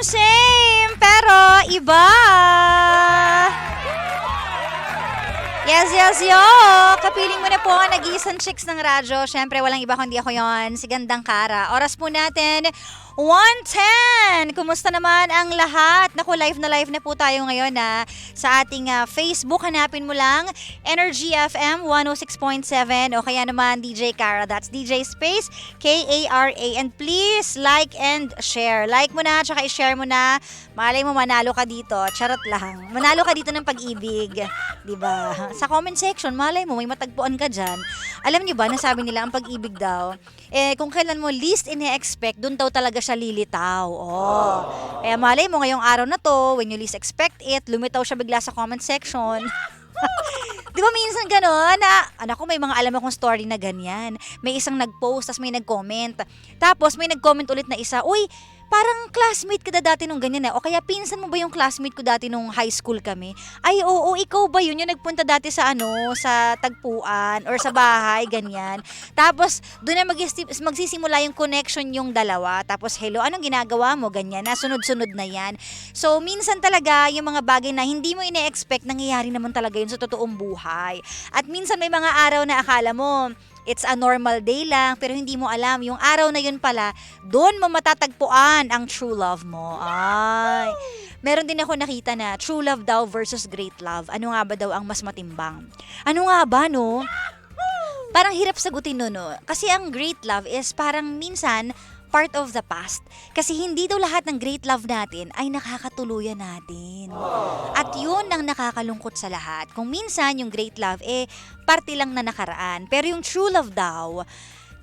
Same, pero iba. Yes, yo! Kapiling mo na po ang nag-iisang chicks ng radyo. Siyempre, walang iba kundi ako yon, si Gandang Kara. Oras po natin, 1:10! Kumusta naman ang lahat? Naku, live na po tayo ngayon sa ating Facebook. Hanapin mo lang, Energy FM 106.7 o kaya naman DJ Kara. That's DJ Space, K-A-R-A. And please, like and share. Like mo na, tsaka i-share mo na. Malay mo, manalo ka dito. Charot lang. Manalo ka dito ng pag-ibig. Diba? Sa comment section, malay mo, may matagpuan ka dyan. Alam niyo ba, nasabi nila ang pag-ibig daw, kung kailan mo least ine-expect, dun daw talaga siya lilitaw. Oh. Kaya malay mo, ngayong araw na to, when you least expect it, lumitaw siya bigla sa comment section. Di ba minsan gano'n anak ko, may mga alam akong story na ganyan. May isang nag-post, tapos may nag-comment. Tapos may nag-comment ulit na isa, uy, parang classmate ka dati nung ganyan o kaya pinsan mo ba yung classmate ko dati nung high school kami? Ay, oo, ikaw ba yun yung nagpunta dati sa sa tagpuan or sa bahay, ganyan. Tapos, doon na magsisimula yung connection yung dalawa. Tapos, hello, anong ginagawa mo? Ganyan na, sunod-sunod na yan. So, minsan talaga, yung mga bagay na hindi mo ine-expect, nangyayari naman talaga yun sa totoong buhay. At minsan may mga araw na akala mo, it's a normal day lang, pero hindi mo alam, yung araw na yun pala, doon mo matatagpuan ang true love mo. Ay, meron din ako nakita na true love daw versus great love. Ano nga ba daw ang mas matimbang? Ano nga ba, no? Parang hirap sagutin, no? Kasi ang great love is parang minsan, part of the past. Kasi hindi daw lahat ng great love natin ay nakakatuluyan natin. At yun ang nakakalungkot sa lahat. Kung minsan yung great love, parte lang na nakaraan. Pero yung true love daw,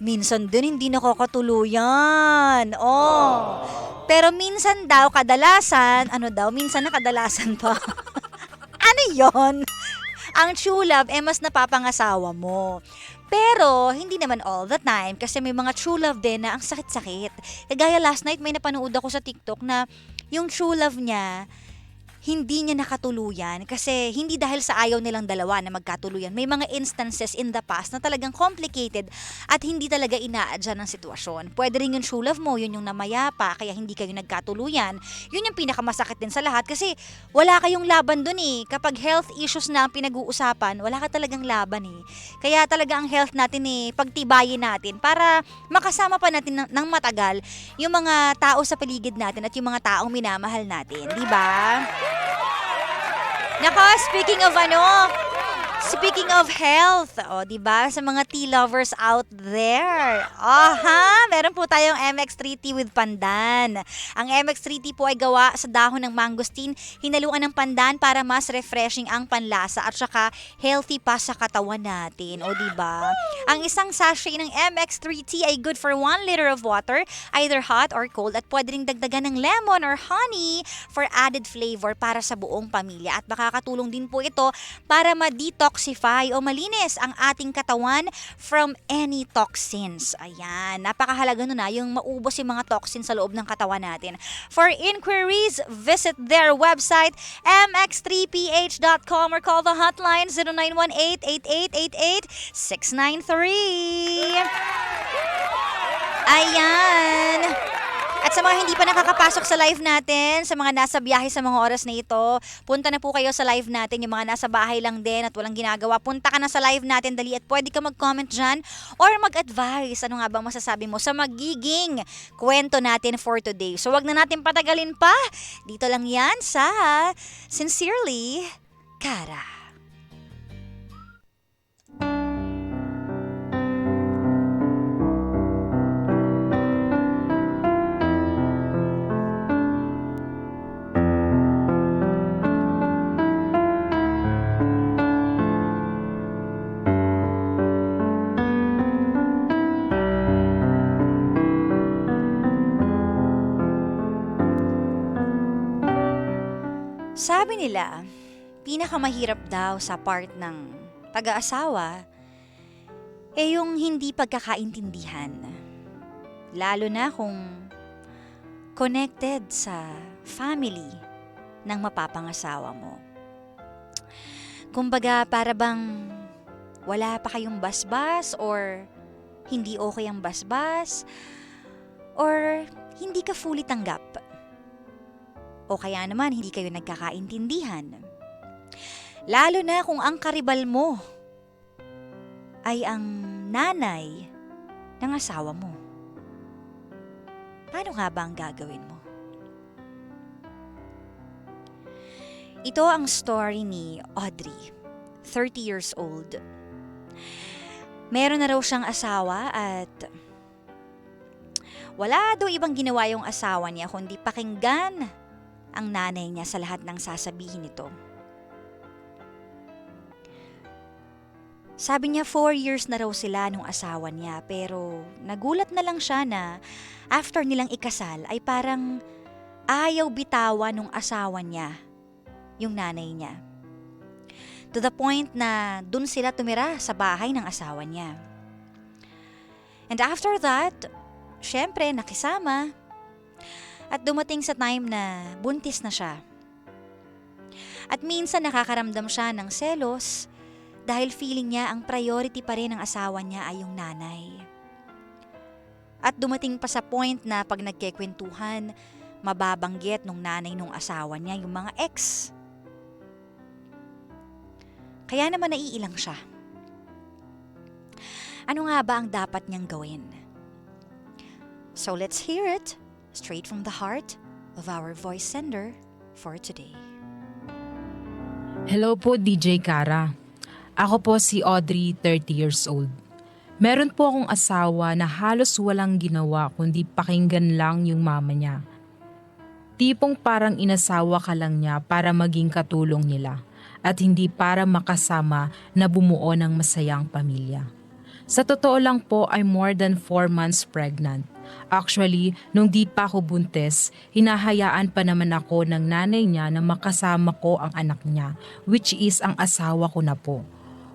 minsan din hindi nakakatuluyan. Oh. Pero minsan daw, kadalasan, minsan na kadalasan pa. Ano yon? Ang true love, mas napapangasawa mo. Pero, hindi naman all the time kasi may mga true love din na ang sakit-sakit. Kagaya last night may napanood ako sa TikTok na yung true love niya, hindi niya nakatuluyan kasi hindi dahil sa ayaw nilang dalawa na magkatuluyan. May mga instances in the past na talagang complicated at hindi talaga inaadya ng sitwasyon. Pwede rin yung true love mo, yun yung namayapa, kaya hindi kayo nagkatuluyan. Yun yung pinakamasakit din sa lahat kasi wala kayong laban dun eh. Kapag health issues na ang pinag-uusapan, wala ka talagang laban eh. Kaya talaga ang health natin pagtibayin natin para makasama pa natin ng matagal yung mga tao sa paligid natin at yung mga taong minamahal natin. Diba? Nako, speaking of health, diba? Sa mga tea lovers out there. Meron po tayong MX3 tea with pandan. Ang MX3 tea po ay gawa sa dahon ng mangosteen, hinaluan ng pandan para mas refreshing ang panlasa at saka healthy pa sa katawan natin. Diba? Ang isang sachet ng MX3 tea ay good for 1 liter of water, either hot or cold, at pwede ring dagdagan ng lemon or honey for added flavor para sa buong pamilya. At makakatulong din po ito para ma-detoxify o malinis ang ating katawan from any toxins. Ayan, napakahalaga nun yung maubos yung mga toxins sa loob ng katawan natin. For inquiries, visit their website mx3ph.com or call the hotline 0918-8888-693. Ayan. At sa mga hindi pa nakakapasok sa live natin, sa mga nasa biyahe sa mga oras na ito, punta na po kayo sa live natin. Yung mga nasa bahay lang din at walang ginagawa, punta ka na sa live natin, dali, at pwede ka mag-comment dyan or mag-advise. Ano nga bang masasabi mo sa magiging kwento natin for today? So wag na natin patagalin pa. Dito lang yan sa Sincerely, Kara. Sabi nila, pinakamahirap daw sa part ng pag-aasawa yung hindi pagkakaintindihan. Lalo na kung connected sa family ng mapapangasawa mo. Kumbaga, para bang wala pa kayong basbas or hindi okay ang basbas Or hindi ka fully tanggap? O kaya naman hindi kayo nagkakaintindihan? Lalo na kung ang karibal mo ay ang nanay ng asawa mo. Paano nga ba ang gagawin mo? Ito ang story ni Audrey, 30 years old. Meron na raw siyang asawa at wala daw ibang ginawa yung asawa niya kundi pakinggan ang nanay niya sa lahat ng sasabihin nito. Sabi niya 4 years na raw sila nung asawa niya pero nagulat na lang siya na after nilang ikasal ay parang ayaw bitawan nung asawa niya, yung nanay niya. To the point na dun sila tumira sa bahay ng asawa niya. And after that, syempre nakisama at dumating sa time na buntis na siya. At minsan nakakaramdam siya ng selos dahil feeling niya ang priority pa rin ng asawa niya ay yung nanay. At dumating pa sa point na pag nagkikwentuhan, mababanggit nung nanay nung asawa niya yung mga ex. Kaya naman naiilang siya. Ano nga ba ang dapat niyang gawin? So let's hear it straight from the heart of our voice sender for today. Hello po DJ Kara. Ako po si Audrey, 30 years old. Meron po akong asawa na halos walang ginawa kundi pakinggan lang yung mama niya. Tipong parang inasawa ka lang niya para maging katulong nila at hindi para makasama na bumuo ng masayang pamilya. Sa totoo lang po, I'm more than 4 months pregnant. Actually, nung di pa ako buntis, hinahayaan pa naman ako ng nanay niya na makasama ko ang anak niya, which is ang asawa ko na po.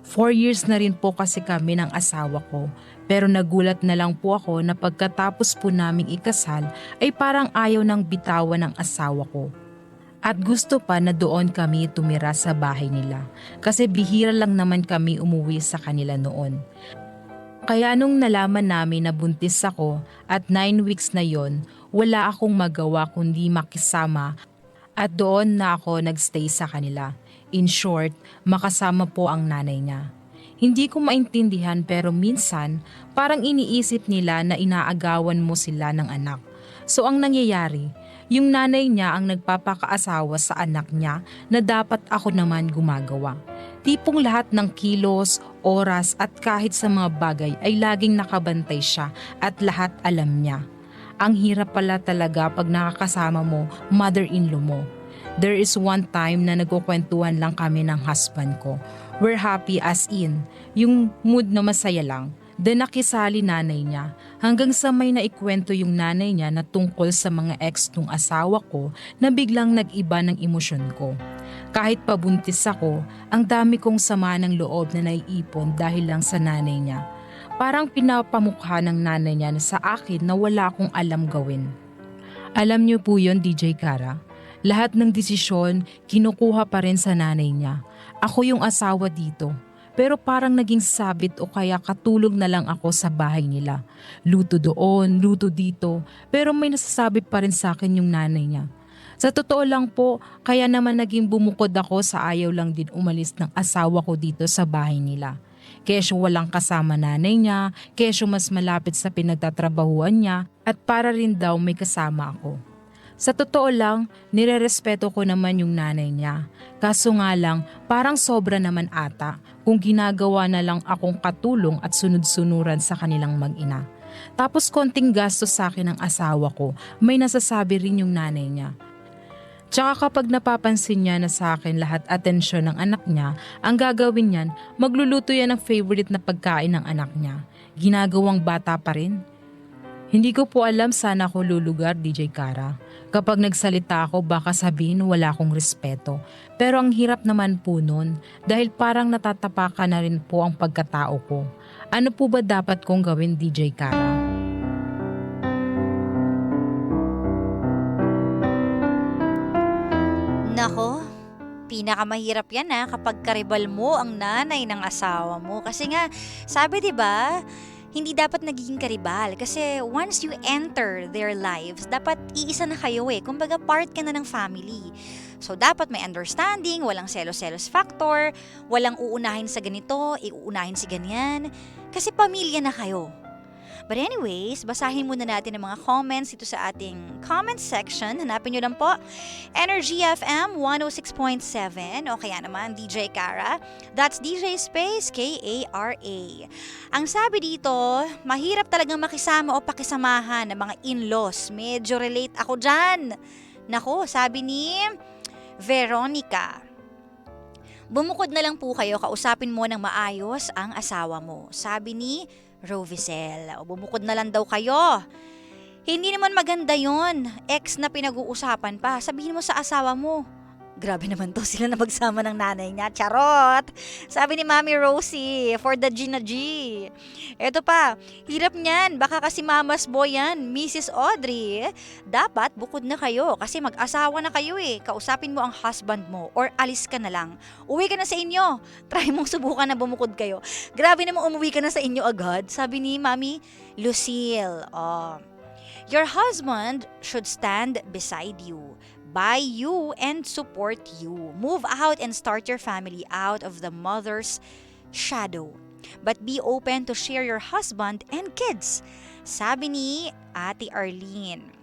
4 years na rin po kasi kami ng asawa ko, pero nagulat na lang po ako na pagkatapos po naming ikasal ay parang ayaw ng bitawan ng asawa ko. At gusto pa na doon kami tumira sa bahay nila kasi bihira lang naman kami umuwi sa kanila noon. Kaya nung nalaman namin na buntis ako at 9 weeks na yon, wala akong magawa kundi makisama at doon na ako nagstay sa kanila. In short, makasama po ang nanay niya. Hindi ko maintindihan pero minsan parang iniisip nila na inaagawan mo sila ng anak. So ang nangyayari, yung nanay niya ang nagpapakaasawa sa anak niya na dapat ako naman gumagawa. Tipong lahat ng kilos, oras at kahit sa mga bagay ay laging nakabantay siya at lahat alam niya. Ang hirap pala talaga pag nakakasama mo, mother-in-law mo. There is one time na nagkukwentuhan lang kami ng husband ko. We're happy as in, yung mood na masaya lang. Then nakisali nanay niya hanggang sa may naikwento yung nanay niya na tungkol sa mga ex ng asawa ko na biglang nag-iba ng emosyon ko. Kahit pabuntis ako, ang dami kong sama ng loob na naiipon dahil lang sa nanay niya. Parang pinapamukha ng nanay niya sa akin na wala akong alam gawin. Alam niyo po yun, DJ Kara. Lahat ng desisyon, kinukuha pa rin sa nanay niya. Ako yung asawa dito. Pero parang naging sabit o kaya katulog na lang ako sa bahay nila. Luto doon, luto dito. Pero may nasasabi pa rin sa akin yung nanay niya. Sa totoo lang po, kaya naman naging bumukod ako sa ayaw lang din umalis ng asawa ko dito sa bahay nila. Kesyo walang kasama nanay niya, kesyo mas malapit sa pinagtatrabahuan niya at para rin daw may kasama ako. Sa totoo lang, nirerespeto ko naman yung nanay niya. Kaso nga lang, parang sobra naman ata kung ginagawa na lang akong katulong at sunod-sunuran sa kanilang mag-ina. Tapos konting gastos sa akin ng asawa ko, may nasasabi rin yung nanay niya. Tsaka kapag napapansin niya na sa akin lahat atensyon ng anak niya, ang gagawin niyan, magluluto yan ng favorite na pagkain ng anak niya. Ginagawang bata pa rin. Hindi ko po alam saan ako lulugar, DJ Kara. Kapag nagsalita ako baka sabihin wala akong respeto. Pero ang hirap naman po nun dahil parang natatapakan na rin po ang pagkatao ko. Ano po ba dapat kong gawin, DJ Kara? Nako, pinakamahirap yan kapag karibal mo ang nanay ng asawa mo. Kasi nga, sabi 'di ba, hindi dapat nagiging karibal kasi once you enter their lives, dapat iisa na kayo eh. Kumbaga part ka na ng family. So dapat may understanding, walang selos-selos factor, walang uunahin sa ganito, iuunahin si ganyan. Kasi pamilya na kayo. But anyways, basahin muna natin ang mga comments dito sa ating comment section. Hanapin nyo lang po, Energy FM 106.7 o kaya naman DJ Kara. That's DJ Space K-A-R-A. Ang sabi dito, mahirap talagang makisama o pakisamahan ng mga in-laws. Medyo relate ako dyan. Nako, sabi ni Veronica. Bumukod na lang po kayo, kausapin mo ng maayos ang asawa mo. Sabi ni Rovicel, o bumukod na lang daw kayo. Hindi naman maganda yon. Ex na pinag-uusapan pa. Sabihin mo sa asawa mo. Grabe naman to, sila na magsama ng nanay niya. Charot! Sabi ni Mami Rosie, for the G na G. Eto pa, hirap niyan. Baka kasi mama's boy yan, Mrs. Audrey. Dapat bukod na kayo kasi mag-asawa na kayo eh. Kausapin mo ang husband mo or alis ka na lang. Uwi ka na sa inyo. Try mong subukan na bumukod kayo. Grabe namang umuwi ka na sa inyo agad. Sabi ni Mami Lucille, your husband should stand beside you, by you, and support you. Move out and start your family out of the mother's shadow. But be open to share your husband and kids. Sabi ni Ate Arlene.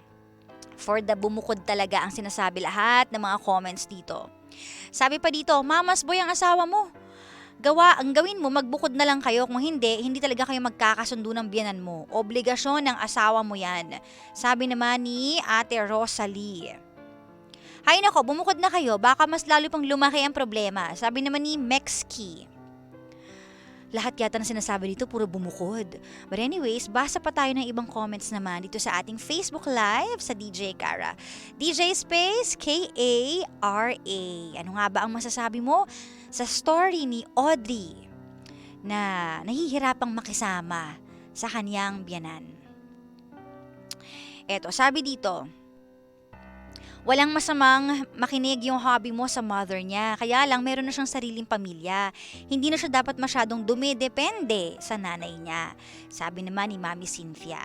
For the bumukod talaga ang sinasabi lahat ng mga comments dito. Sabi pa dito, mamas boy ang asawa mo. Ang gawin mo, magbukod na lang kayo. Kung hindi talaga kayo magkakasundo ng biyanan mo. Obligasyon ng asawa mo yan. Sabi naman ni Ate Rosalie. Hay nako, bumukod na kayo, baka mas lalo pang lumaki ang problema. Sabi naman ni Mexki. Lahat yata na sinasabi dito, puro bumukod. But anyways, basa pa tayo ng ibang comments naman dito sa ating Facebook Live sa DJ Kara. DJ Space K-A-R-A. Ano nga ba ang masasabi mo sa story ni Audrey na nahihirapang makisama sa kanyang biyanan? Eto, sabi dito, walang masamang makinig yung hobby mo sa mother niya. Kaya lang, meron na siyang sariling pamilya. Hindi na siya dapat masyadong dumidepende sa nanay niya. Sabi naman ni Mami Cynthia.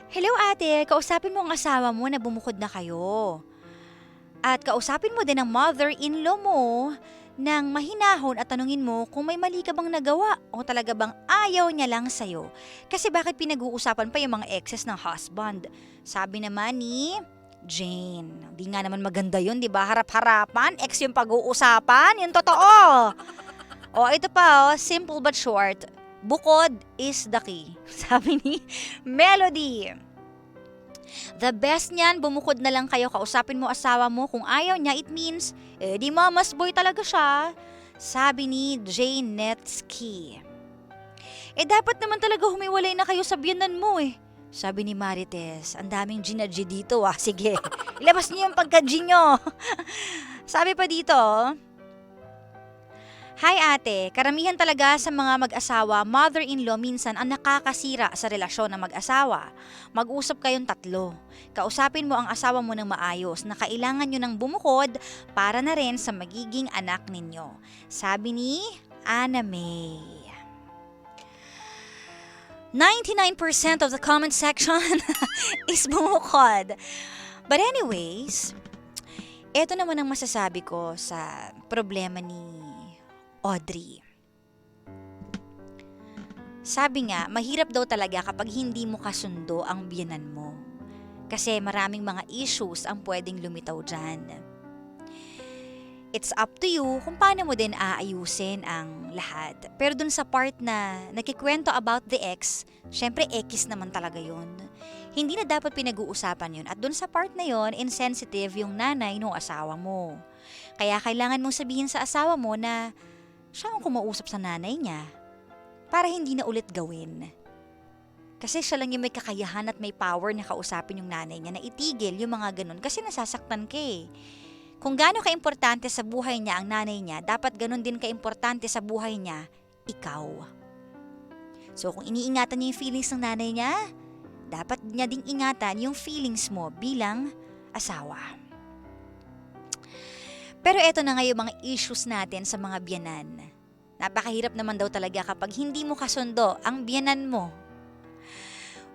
Hello ate, kausapin mo ang asawa mo na bumukod na kayo. At kausapin mo din ang mother-in-law mo nang mahinahon at tanungin mo kung may mali ka bang nagawa o talaga bang ayaw niya lang sa'yo. Kasi bakit pinag-uusapan pa yung mga exes ng husband? Sabi naman ni Jane, di nga naman maganda yun, di ba? Harap-harapan, ex yung pag-uusapan, yung totoo. Ito pa, simple but short. Bukod is the key. Sabi ni Melody. The best niyan, bumukod na lang kayo, kausapin mo asawa mo. Kung ayaw niya, it means, di mama's boy talaga siya. Sabi ni Jane Netsky. Dapat naman talaga humiwalay na kayo sa biyanan mo eh. Sabi ni Marites, ang daming G na G dito ah. Sige, ilabas niyo yung pagka-G nyo. Sabi pa dito, hi ate, karamihan talaga sa mga mag-asawa, mother-in-law minsan ang nakakasira sa relasyon ng mag-asawa. Mag-usap kayong tatlo. Kausapin mo ang asawa mo ng maayos na kailangan nyo ng bumukod para na rin sa magiging anak ninyo. Sabi ni Anna May. 99% of the comment section is bumukod. But anyways, eto naman ang masasabi ko sa problema ni Audrey. Sabi nga, mahirap daw talaga kapag hindi mo kasundo ang biyanan mo. Kasi maraming mga issues ang pwedeng lumitaw dyan. It's up to you kung paano mo din aayusin ang lahat. Pero dun sa part na nagkikwento about the ex, syempre ekis naman talaga yun. Hindi na dapat pinag-uusapan yun. At dun sa part na yun, insensitive yung nanay ng asawa mo. Kaya kailangan mong sabihin sa asawa mo na siya ang kumausap sa nanay niya para hindi na ulit gawin. Kasi siya lang yung may kakayahan at may power na kausapin yung nanay niya na itigil yung mga ganun kasi nasasaktan ka eh. Kung gaano kaimportante sa buhay niya ang nanay niya, dapat ganun din kaimportante sa buhay niya, ikaw. So kung iniingatan niya yung feelings ng nanay niya, dapat niya ding ingatan yung feelings mo bilang asawa. Pero eto na nga yung mga issues natin sa mga biyanan. Napakahirap naman daw talaga kapag hindi mo kasundo ang biyenan mo.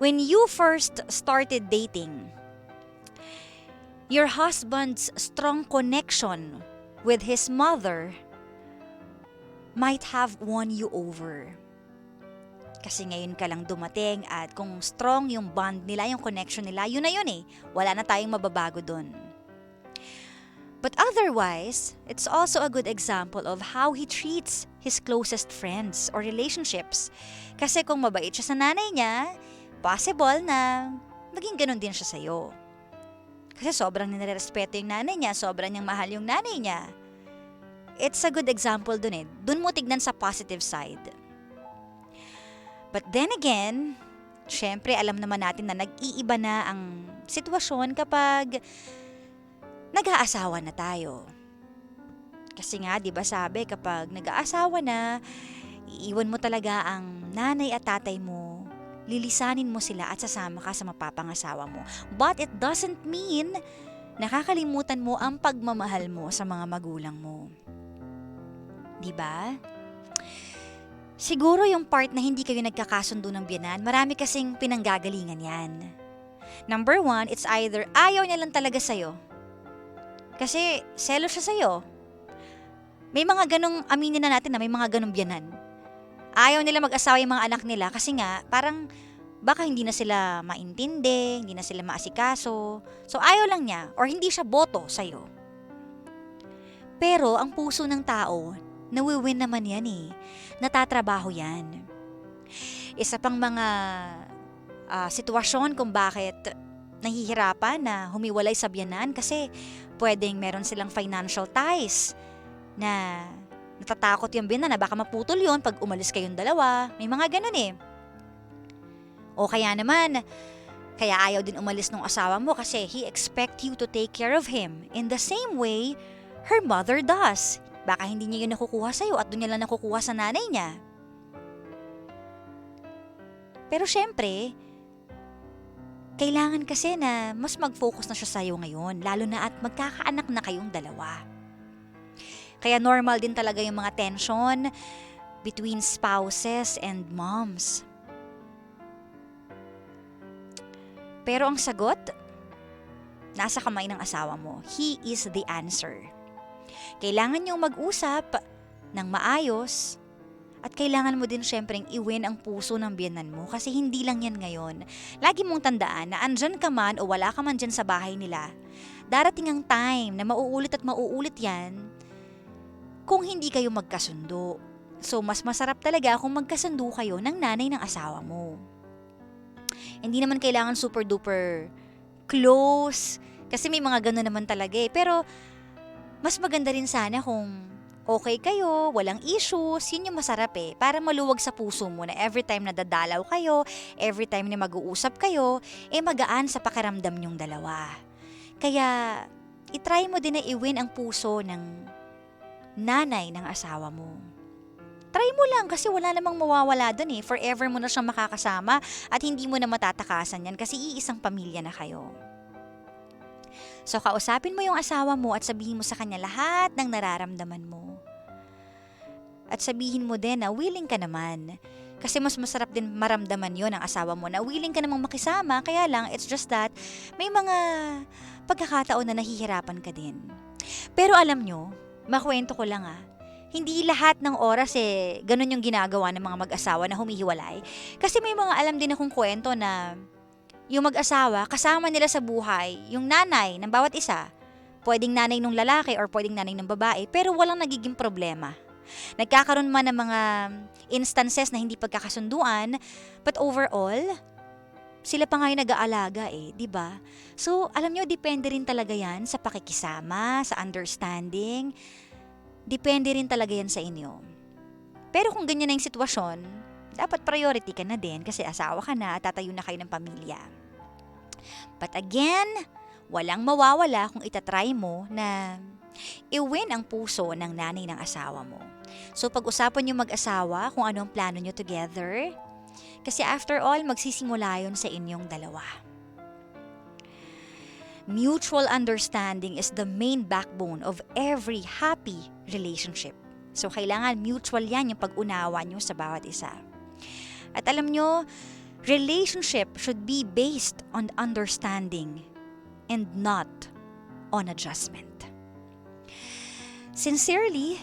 When you first started dating, your husband's strong connection with his mother might have won you over. Kasi ngayon ka lang dumating at kung strong yung bond nila, yung connection nila, yun na yun eh. Wala na tayong mababago dun. But otherwise, it's also a good example of how he treats his closest friends or relationships. Kasi kung mabait siya sa nanay niya, possible na maging ganun din siya sa'yo. Kasi sobrang nirerespeto yung nanay niya, sobrang niyang mahal yung nanay niya. It's a good example dun eh. Dun mo tignan sa positive side. But then again, syempre alam naman natin na nag-iiba na ang sitwasyon kapag nag-aasawa na tayo. Kasi nga, di ba sabi, kapag nag-aasawa na, iiwan mo talaga ang nanay at tatay mo, lilisanin mo sila at sasama ka sa mapapangasawa mo. But it doesn't mean nakakalimutan mo ang pagmamahal mo sa mga magulang mo. Di ba? Siguro yung part na hindi kayo nagkakasundo ng biyenan, marami kasing pinanggagalingan yan. Number 1, it's either ayaw niya lang talaga sa'yo. Kasi selos siya sa'yo. May mga ganong, aminin na natin na may mga ganong biyenan. Ayaw nila mag-asawa yung mga anak nila kasi nga parang baka hindi na sila maintindi, hindi na sila maasikaso. So ayaw lang niya or hindi siya boto sa'yo. Pero ang puso ng tao, nawiwin naman yan eh. Natatrabaho yan. Isa pang mga sitwasyon kung bakit nahihirapan na humiwalay sa biyenan kasi pwedeng meron silang financial ties na natatakot yung biyenan na baka maputol yun pag umalis kayong dalawa. May mga ganun eh. O kaya naman, kaya ayaw din umalis ng asawa mo kasi he expect you to take care of him in the same way her mother does. Baka hindi niya yun nakukuha sa'yo at doon niya lang nakukuha sa nanay niya. Pero syempre, kailangan kasi na mas mag-focus na siya sa'yo ngayon, lalo na at magkakaanak na kayong dalawa. Kaya normal din talaga yung mga tension between spouses and moms. Pero ang sagot, nasa kamay ng asawa mo. He is the answer. Kailangan niyong mag-usap ng maayos at kailangan mo din syempreng i-win ang puso ng biyenan mo kasi hindi lang yan ngayon. Lagi mong tandaan na andyan ka man o wala ka man dyan sa bahay nila, darating ang time na mauulit at mauulit yan kung hindi kayo magkasundo. So mas masarap talaga kung magkasundo kayo ng nanay ng asawa mo. Hindi naman kailangan super duper close kasi may mga gano'n naman talaga eh. Pero mas maganda rin sana kung okay kayo, walang issues, yun yung masarap eh. Para maluwag sa puso mo na every time na dadalaw kayo, every time na mag-uusap kayo, magaan sa pakiramdam nyong dalawa. Kaya, itry mo din na i-win ang puso ng nanay ng asawa mo. Try mo lang kasi wala namang mawawala dun eh. Forever mo na siyang makakasama at hindi mo na matatakasan yan kasi iisang pamilya na kayo. So, kausapin mo yung asawa mo at sabihin mo sa kanya lahat ng nararamdaman mo. At sabihin mo din na willing ka naman. Kasi mas masarap din maramdaman yon ng asawa mo na willing ka namang makisama. Kaya lang, it's just that may mga pagkakataon na nahihirapan ka din. Pero alam nyo, makwento ko lang hindi lahat ng oras ganun yung ginagawa ng mga mag-asawa na humihiwalay. Kasi may mga alam din akong kwento na yung mag-asawa, kasama nila sa buhay, yung nanay ng bawat isa. Pwedeng nanay ng lalaki or pwedeng nanay ng babae, pero walang nagiging problema. Nagkakaroon man ng mga instances na hindi pagkakasunduan, but overall, sila pa nga yung nag-aalaga di ba? So, alam nyo, depende rin talaga yan sa pakikisama, sa understanding. Depende rin talaga yan sa inyo. Pero kung ganyan na yung sitwasyon, dapat priority ka na din kasi asawa ka na at tatayo na kayo ng pamilya. But again, walang mawawala kung itatry mo na i-win ang puso ng nanay ng asawa mo. So pag-usapan nyo mag-asawa kung ano ang plano nyo together. Kasi after all, magsisimula yun sa inyong dalawa. Mutual understanding is the main backbone of every happy relationship. So, kailangan mutual yan yung pag-unawa nyo sa bawat isa. At alam nyo, relationship should be based on understanding and not on adjustment. Sincerely,